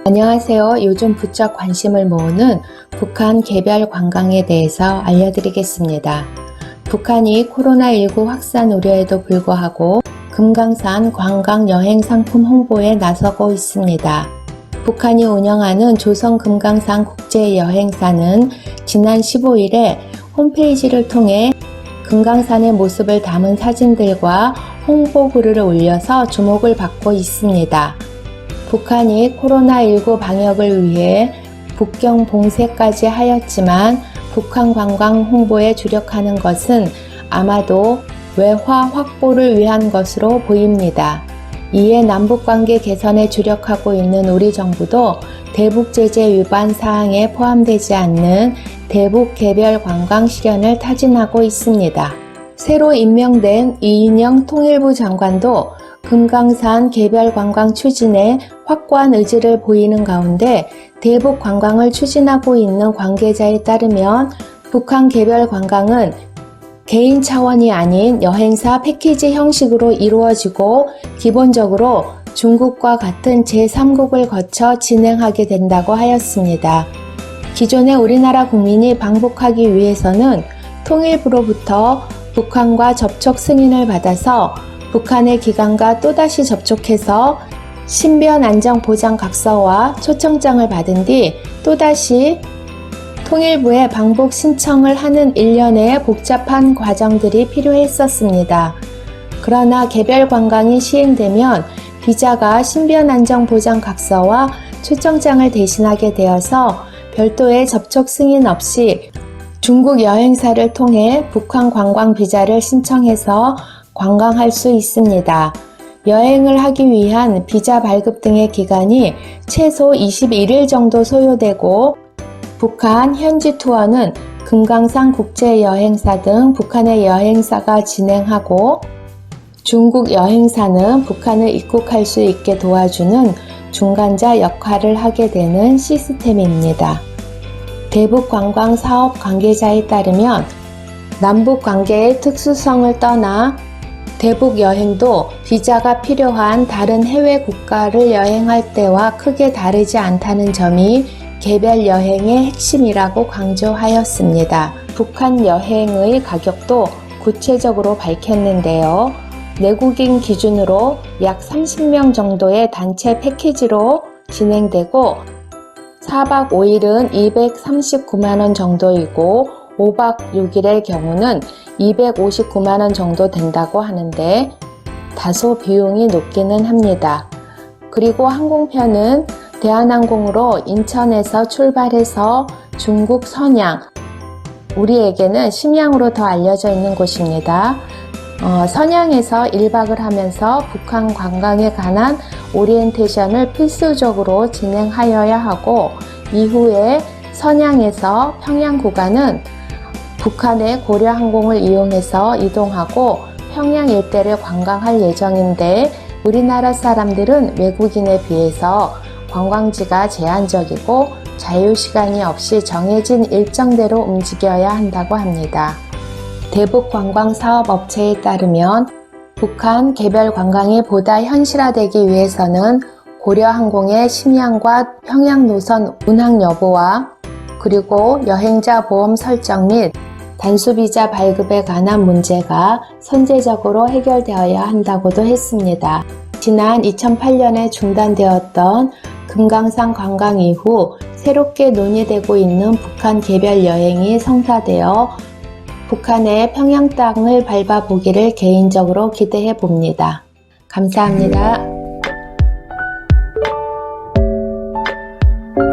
안녕하세요. 요즘 부쩍 관심을 모으는 북한 개별 관광에 대해서 알려드리겠습니다. 북한이 코로나19 확산 우려에도 불구하고 금강산 관광 여행 상품 홍보에 나서고 있습니다. 북한이 운영하는 조선 금강산 국제여행사는 지난 15일에 홈페이지를 통해 금강산의 모습을 담은 사진들과 홍보 글을 올려서 주목을 받고 있습니다. 북한이 코로나19 방역을 위해 국경 봉쇄까지 하였지만 북한 관광 홍보에 주력하는 것은 아마도 외화 확보를 위한 것으로 보입니다. 이에 남북관계 개선에 주력하고 있는 우리 정부도 대북 제재 위반 사항에 포함되지 않는 대북 개별 관광 실현을 타진하고 있습니다. 새로 임명된 이인영 통일부 장관도 금강산 개별 관광 추진에 확고한 의지를 보이는 가운데 대북 관광을 추진하고 있는 관계자에 따르면 북한 개별 관광은 개인 차원이 아닌 여행사 패키지 형식으로 이루어지고 기본적으로 중국과 같은 제3국을 거쳐 진행하게 된다고 하였습니다. 기존의 우리나라 국민이 방북하기 위해서는 통일부로부터 북한과 접촉 승인을 받아서 북한의 기관과 또다시 접촉해서 신변 안전 보장 각서와 초청장을 받은 뒤 또다시 통일부에 방북 신청을 하는 일련의 복잡한 과정들이 필요했었습니다. 그러나 개별 관광이 시행되면 비자가 신변 안전 보장 각서와 초청장을 대신하게 되어서 별도의 접촉 승인 없이 중국 여행사를 통해 북한 관광 비자를 신청해서 관광할 수 있습니다. 여행을 하기 위한 비자 발급 등의 기간이 최소 21일 정도 소요되고 북한 현지 투어는 금강산 국제여행사 등 북한의 여행사가 진행하고 중국 여행사는 북한을 입국할 수 있게 도와주는 중간자 역할을 하게 되는 시스템입니다. 대북 관광 사업 관계자에 따르면 남북 관계의 특수성을 떠나 대북 여행도 비자가 필요한 다른 해외 국가를 여행할 때와 크게 다르지 않다는 점이 개별 여행의 핵심이라고 강조하였습니다. 북한 여행의 가격도 구체적으로 밝혔는데요. 내국인 기준으로 약 30명 정도의 단체 패키지로 진행되고 4박 5일은 239만원 정도이고 5박 6일의 경우는 259만원 정도 된다고 하는데 다소 비용이 높기는 합니다. 그리고 항공편은 대한항공으로 인천에서 출발해서 중국 선양, 우리에게는 심양으로 더 알려져 있는 곳입니다. 선양에서 1박을 하면서 북한 관광에 관한 오리엔테이션을 필수적으로 진행하여야 하고 이후에 선양에서 평양 구간은 북한의 고려항공을 이용해서 이동하고 평양 일대를 관광할 예정인데 우리나라 사람들은 외국인에 비해서 관광지가 제한적이고 자유시간이 없이 정해진 일정대로 움직여야 한다고 합니다. 대북 관광 사업 업체에 따르면 북한 개별 관광이 보다 현실화되기 위해서는 고려항공의 심양과 평양 노선 운항 여부와 그리고 여행자 보험 설정 및 단수비자 발급에 관한 문제가 선제적으로 해결되어야 한다고도 했습니다. 지난 2008년에 중단되었던 금강산 관광 이후 새롭게 논의되고 있는 북한 개별 여행이 성사되어 북한의 평양 땅을 밟아보기를 개인적으로 기대해 봅니다. 감사합니다.